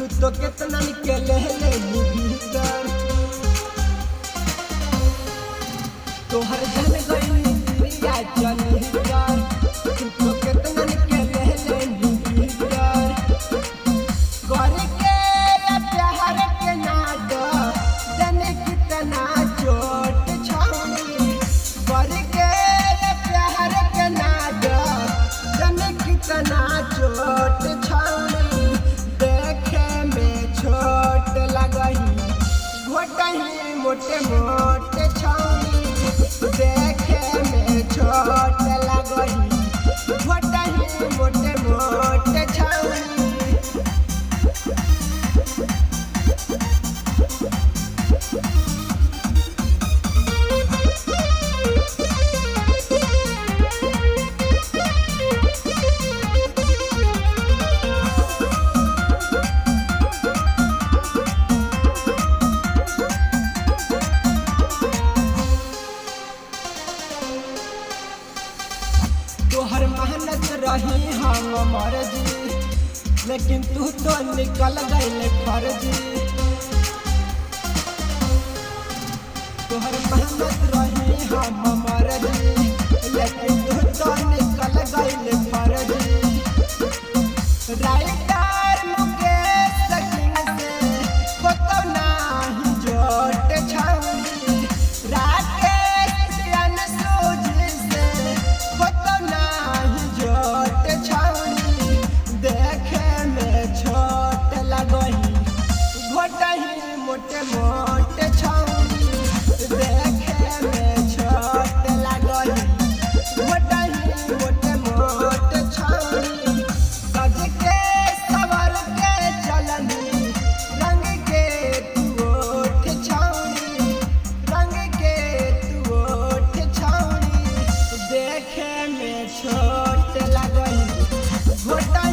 तू तो कितना निकले ले भीतर तोहर जन गई दुनिया चली कर तू तो कितना निकले ले भीतर करके प्यार के नाटक जाने कितना चोट छाऊंगी करके प्यार के नाटक जाने कितना चोट छाऊंगी देखे में छोट लगही घोटही मोटे मोटे छाऊंगी देखे में छोट लगही घोटही मोटे मोटे छाऊंगी। तोहर मेहनत रही हम मर्जी लेकिन तू तो निकल गई फर्जी तोहर मेहनत रही हम मर्जी लेकिन तू तो निकल गई फर्जी राइटर मुकेश सिंह से कोतो नाही जोट छाऊंगी राकेश अनसुजी से कोतो नाही जोट छाऊंगी देखे में छोट लगही घोटही मोटे मोटे छाऊंगी देखे में छोट लगही घोटही मोटे मोटे छाऊंगी सज के सवर के चलनी रंग के तू ओठ छाऊंगी रंग के तू ओठ छाऊंगी देखे में छोट लगही घोटा